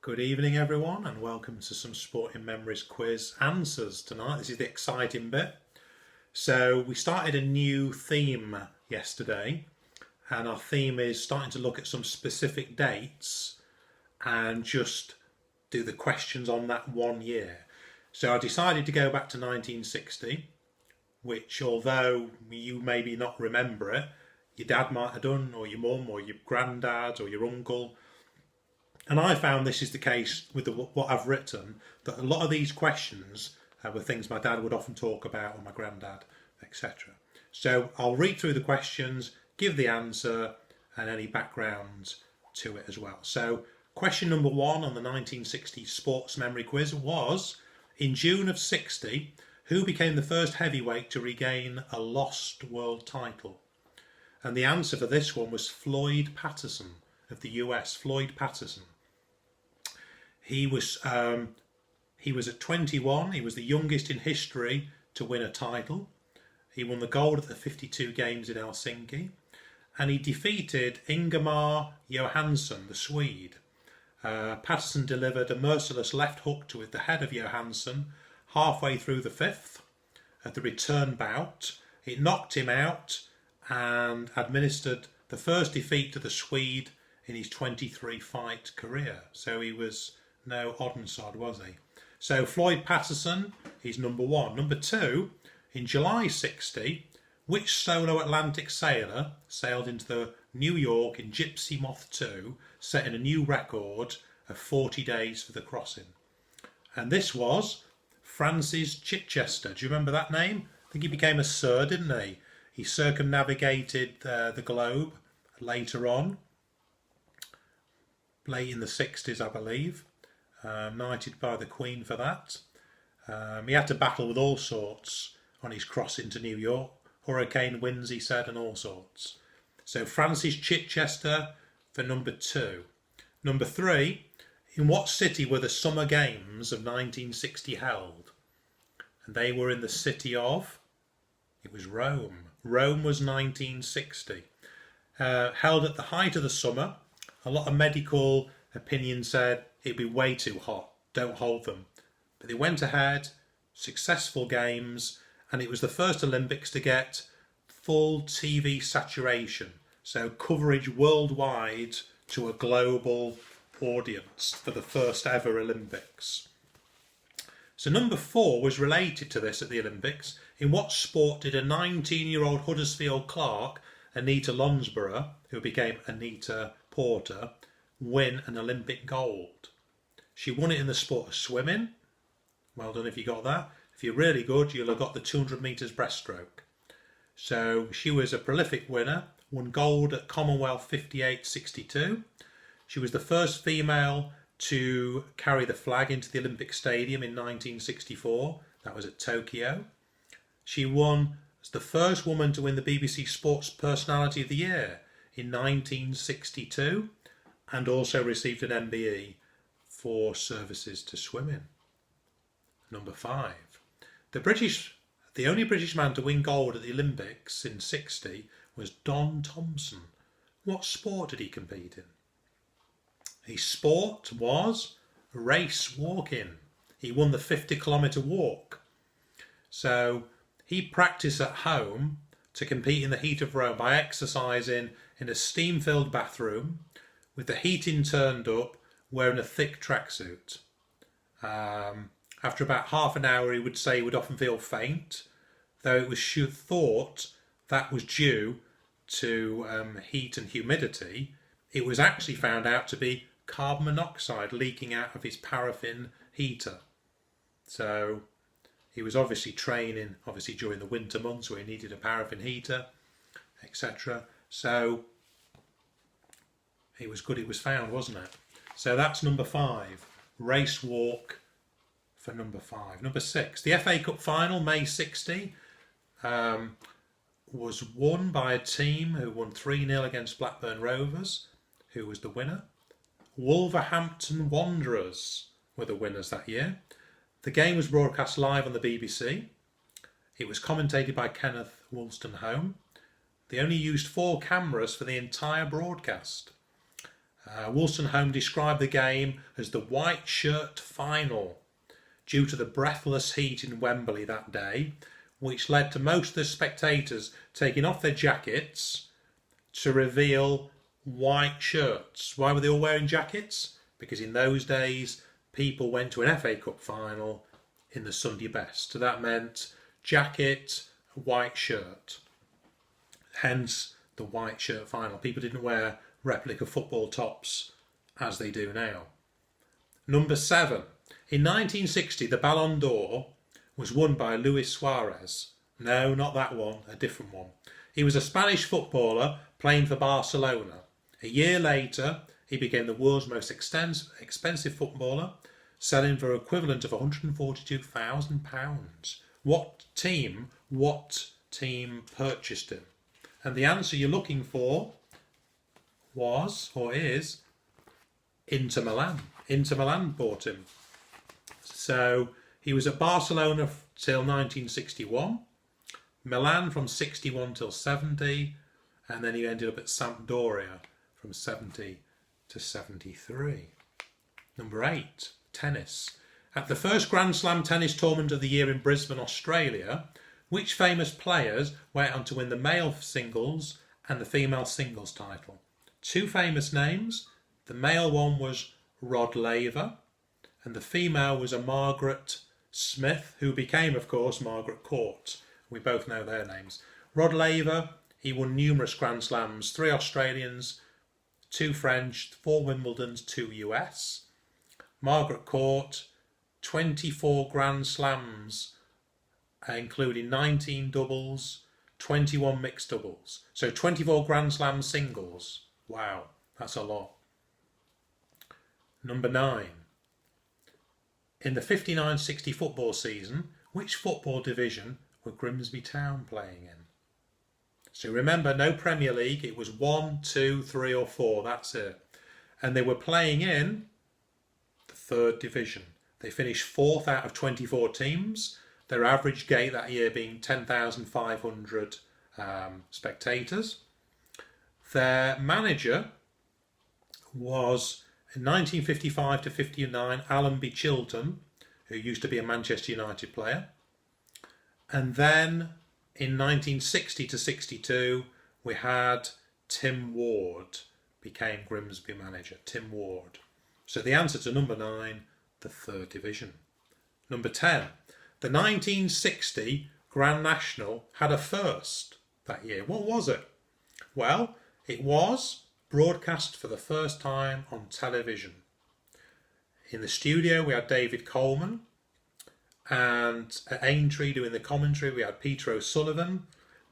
Good evening everyone and welcome to some Sporting Memories quiz answers tonight. This is the exciting bit. So we started a new theme yesterday and our theme is starting to look at some specific dates and just do the questions on that one year. So I decided to go back to 1960, which although you maybe not remember it, your dad might have done, or your mum, or your granddad, or your uncle. And I found this is the case with what I've written, that a lot of these questions were things my dad would often talk about, or my granddad, etc. So I'll read through the questions, give the answer, and any background to it as well. So question number 1 on the 1960s sports memory quiz was, in June of 60, who became the first heavyweight to regain a lost world title? And the answer for this one was Floyd Patterson of the US, Floyd Patterson. He was at 21. He was the youngest in history to win a title. He won the gold at the 52 games in Helsinki, and he defeated Ingemar Johansson, the Swede. Patterson delivered a merciless left hook to the head of Johansson halfway through the fifth. At the return bout, it knocked him out and administered the first defeat to the Swede in his 23-fight career. So he was no odd and sod, was he? So Floyd Patterson, he's number 1. Number 2, in July 60, which solo Atlantic sailor sailed into the New York in Gypsy Moth 2, setting a new record of 40 days for the crossing? And this was Francis Chichester. Do you remember that name? I think he became a Sir, didn't he? He circumnavigated the globe later on, late in the 60s, I believe. Knighted by the Queen for that. He had to battle with all sorts on his crossing to New York. Hurricane winds, he said, and all sorts. So Francis Chichester for number 2. Number 3, in what city were the Summer Games of 1960 held? And they were in the city of, it was Rome. Rome was 1960. Held at the height of the summer. A lot of medical opinion said it'd be way too hot, don't hold them. But they went ahead, successful games, and it was the first Olympics to get full TV saturation, so coverage worldwide to a global audience for the first ever Olympics. So number 4 was related to this at the Olympics. In what sport did a 19-year-old Huddersfield Clark, Anita Lonsborough, who became Anita Porter, win an Olympic gold? She won it in the sport of swimming. Well done if you got that. If you're really good, you'll have got the 200 metres breaststroke. So she was a prolific winner, won gold at Commonwealth 58-62. She was the first female to carry the flag into the Olympic Stadium in 1964. That was at Tokyo. She won as the first woman to win the BBC Sports Personality of the Year in 1962 and also received an MBE for services to swimming. Number 5. The only British man to win gold at the Olympics in 60 was Don Thompson. What sport did he compete in? His sport was race walking. He won the 50-kilometre walk. So he practiced at home to compete in the heat of Rome by exercising in a steam-filled bathroom with the heating turned up, wearing a thick tracksuit. After about half an hour, he would say he would often feel faint, though it was thought that was due to heat and humidity. It was actually found out to be carbon monoxide leaking out of his paraffin heater. So he was obviously training, during the winter months where he needed a paraffin heater, etc. So it was good it was found, wasn't it? So that's number 5. Race walk for number 5. Number 6. The FA Cup final, May 60, was won by a team who won 3-0 against Blackburn Rovers, who was the winner. Wolverhampton Wanderers were the winners that year. The game was broadcast live on the BBC. It was commentated by Kenneth Wolstenholme. They only used 4 cameras for the entire broadcast. Wolstenholme described the game as the white shirt final due to the breathless heat in Wembley that day, which led to most of the spectators taking off their jackets to reveal white shirts. Why were they all wearing jackets? Because in those days, people went to an FA Cup final in the Sunday best. So that meant jacket, white shirt. Hence the white shirt final. People didn't wear replica football tops as they do now. Number 7. In 1960, the Ballon d'Or was won by Luis Suarez. No, not that one, a different one. He was a Spanish footballer playing for Barcelona. A year later, he became the world's most expensive footballer, selling for equivalent of £142,000. What team purchased him? And the answer you're looking for was, or is, Inter Milan. Inter Milan bought him. So he was at Barcelona till 1961, Milan from 61 till 70, and then he ended up at Sampdoria from 70 to 73. Number 8, tennis. At the first Grand Slam tennis tournament of the year in Brisbane, Australia, which famous players went on to win the male singles and the female singles title? 2 famous names. The male one was Rod Laver, and the female was a Margaret Smith, who became, of course, Margaret Court. We both know their names. Rod Laver, he won numerous Grand Slams, 3 Australians, 2 French, 4 Wimbledons, 2 US. Margaret Court, 24 Grand Slams, including 19 doubles, 21 mixed doubles. So 24 Grand Slam singles. Wow, that's a lot. Number 9. In the 59-60 football season, which football division were Grimsby Town playing in? So remember, no Premier League. It was 1, 2, 3 or 4. That's it. And they were playing in the 3rd division. They finished 4th out of 24 teams. Their average gate that year being 10,500 spectators. Their manager was, in 1955 to 59, Allenby Chilton, who used to be a Manchester United player. And then in 1960 to 62, we had Tim Ward became Grimsby manager. Tim Ward. So the answer to number 9, the 3rd division. Number 10. The 1960 Grand National had a first that year. What was it? Well, it was broadcast for the first time on television. In the studio we had David Coleman, and at Aintree doing the commentary we had Peter O'Sullivan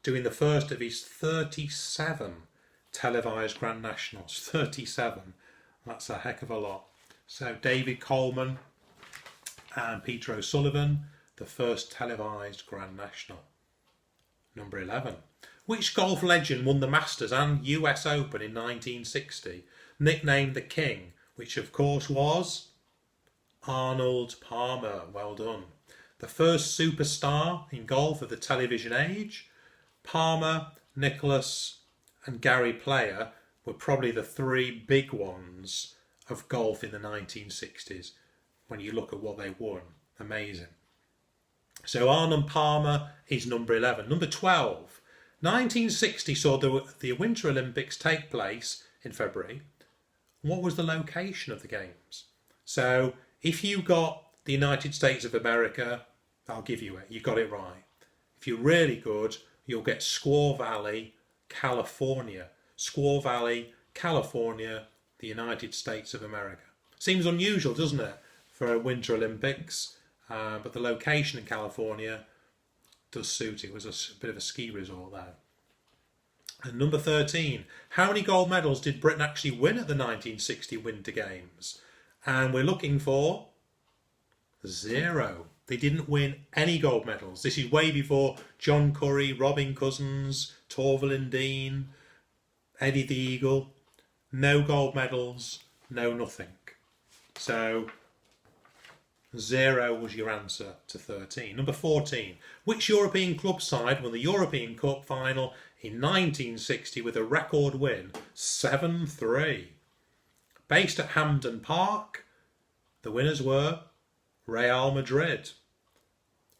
doing the first of his 37 televised Grand Nationals. 37. That's a heck of a lot. So David Coleman and Peter O'Sullivan, the first televised Grand National. Number 11. Which golf legend won the Masters and US Open in 1960, nicknamed the King, which of course was Arnold Palmer? Well done. The first superstar in golf of the television age. Palmer, Nicklaus and Gary Player were probably the 3 big ones of golf in the 1960s when you look at what they won. Amazing. So Arnold Palmer is number 11. Number 12. 1960 saw the Winter Olympics take place in February. What was the location of the games? So if you got the United States of America, I'll give you it. You got it right. If you're really good, you'll get Squaw Valley, California. Squaw Valley, California, the United States of America. Seems unusual, doesn't it, for a Winter Olympics? But the location in California does suit. It was a bit of a ski resort there. And number 13. How many gold medals did Britain actually win at the 1960 Winter Games? And we're looking for 0. They didn't win any gold medals. This is way before John Curry, Robin Cousins, Torvill Dean, Eddie the Eagle. No gold medals, no nothing. So 0 was your answer to 13. Number 14. Which European club side won the European Cup final in 1960 with a record win 7-3? based at Hampden Park. The winners were Real Madrid.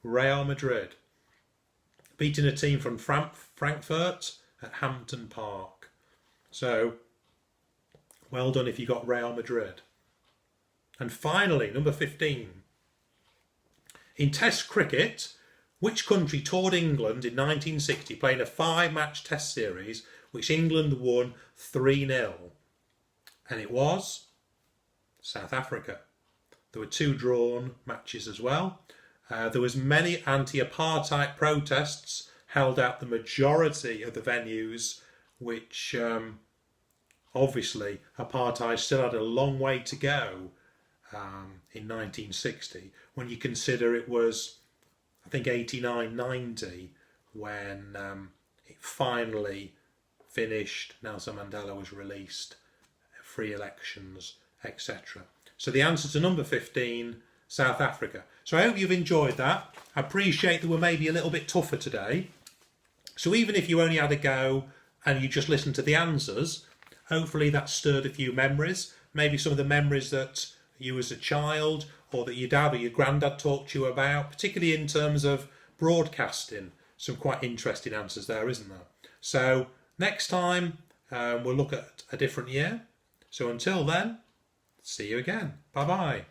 Real Madrid. Beating a team from Frankfurt at Hampden Park. So, well done if you got Real Madrid. And finally, number 15. In Test cricket, which country toured England in 1960 playing a 5-match Test series which England won 3-0? And it was South Africa. There were 2 drawn matches as well. There was many anti-apartheid protests held out the majority of the venues, which obviously apartheid still had a long way to go in 1960, when you consider it was, I think, 89-90 when it finally finished, Nelson Mandela was released, free elections, etc. So the answer to number 15, South Africa. So I hope you've enjoyed that. I appreciate that we're maybe a little bit tougher today. So even if you only had a go and you just listened to the answers, hopefully that stirred a few memories. Maybe some of the memories that you as a child or that your dad or your granddad talked to you about, particularly in terms of broadcasting. Some quite interesting answers there, isn't there? So next time we'll look at a different year. So until then, see you again. Bye-bye.